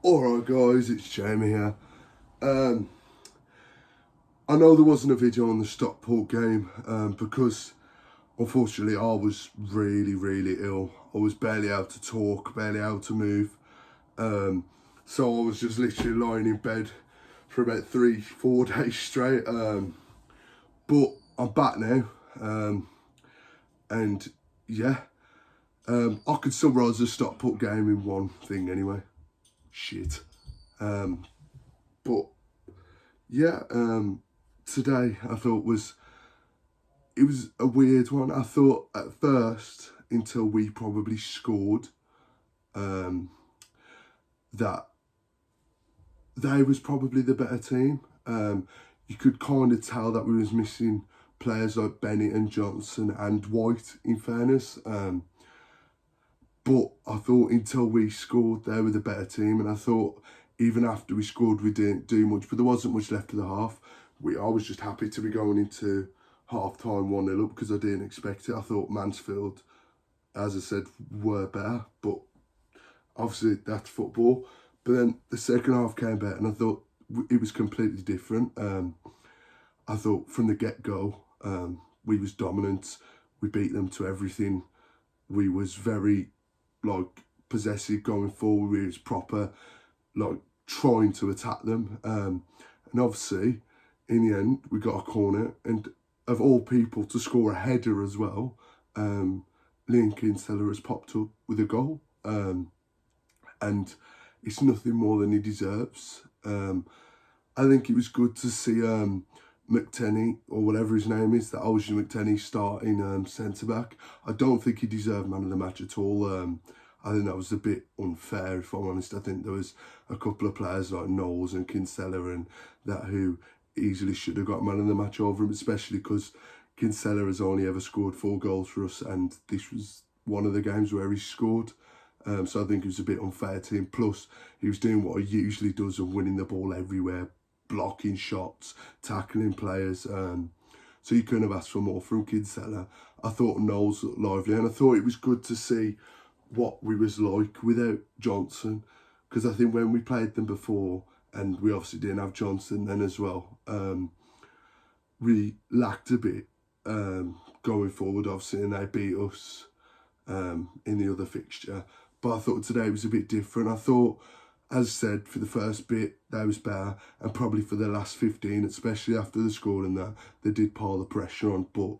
Alright guys, it's Jamie here. I know there wasn't a video on the Stockport game because unfortunately I was really ill. I was barely able to talk, barely able to move. So I was just literally lying in bed for about 3-4 days straight. But I'm back now. And yeah, I could summarise the Stockport game in one thing anyway. Shit. But yeah, today I thought it was a weird one. I thought at first, until we probably scored, that they was probably the better team. You could kind of tell that we was missing players like Bennett and Johnson and White, in fairness. But I thought until we scored, they were the better team. And I thought even after we scored, we didn't do much. But there wasn't much left of the half. I was just happy to be going into half-time 1-0 up because I didn't expect it. I thought Mansfield, as I said, were better. But obviously, that's football. But then the second half came back and I thought it was completely different. I thought from the get-go, we was dominant. We beat them to everything. We was very possessive going forward. We was proper trying to attack them, and obviously in the end we got a corner, and of all people to score a header as well. Liam Kinsella has popped up with a goal, and it's nothing more than he deserves. I think it was good to see McTenny, or whatever his name is, that Ocean McTenny, starting centre-back. I don't think he deserved man of the match at all. I think that was a bit unfair, if I'm honest. I think there was a couple of players like Knowles and Kinsella and that who easily should have got man of the match over him, especially because Kinsella has only ever scored 4 goals for us, and this was one of the games where he scored. So I think it was a bit unfair to him. Plus, he was doing what he usually does of winning the ball everywhere, blocking shots, tackling players. So you couldn't have asked for more from Kinsella. I thought Knowles looked lively, and I thought it was good to see what we was like without Johnson, because I think when we played them before, and we obviously didn't have Johnson then as well, we lacked a bit going forward, obviously, and they beat us in the other fixture. But I thought today was a bit different. I thought, as I said, for the first bit, they was better, and probably for the last 15, especially after the score and that, they did pile the pressure on. But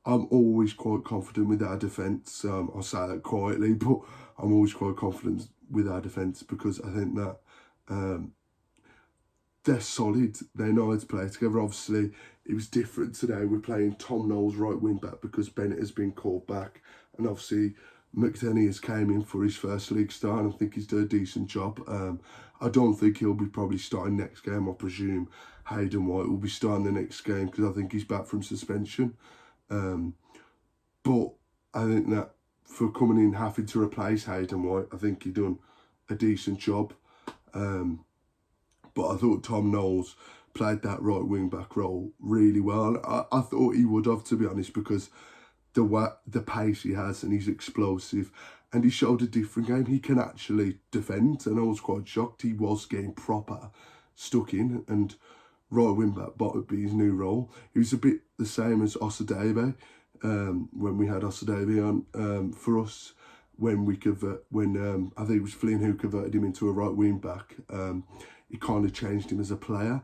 I'm always quite confident with our defence. I'll say that quietly, but I'm always quite confident with our defence because I think that they're solid. They know how to play together. Obviously, it was different today. We're playing Tom Knowles right wing back because Bennett has been called back, and obviously McTenny has came in for his first league start, and I think he's done a decent job. I don't think he'll be probably starting next game. I presume Hayden White will be starting the next game because I think he's back from suspension. But I think that for coming in having to replace Hayden White, I think he done a decent job. But I thought Tom Knowles played that right wing back role really well. I thought he would have, to be honest, because the pace he has, and he's explosive, and he showed a different game. He can actually defend, and I was quite shocked. He was getting proper stuck in, and right wing back would be his new role. He was a bit the same as Osadebe when we had Osadebe on for us. When I think it was Flynn who converted him into a right wing back. It kind of changed him as a player.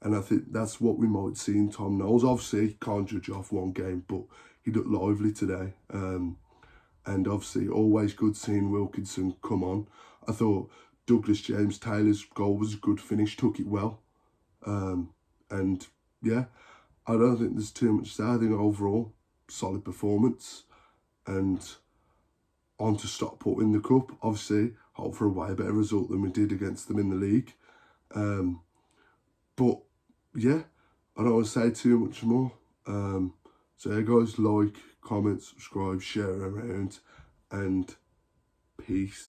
And I think that's what we might see in Tom Knowles. Obviously, can't judge off one game, but he looked lively today. And obviously, always good seeing Wilkinson come on. I thought Douglas James Taylor's goal was a good finish, took it well. And yeah, I don't think there's too much there. I think overall, solid performance. And on to Stockport in the cup. Obviously, hope for a way better result than we did against them in the league. But yeah, I don't want to say too much more. So yeah, guys, like, comment, subscribe, share around, and peace.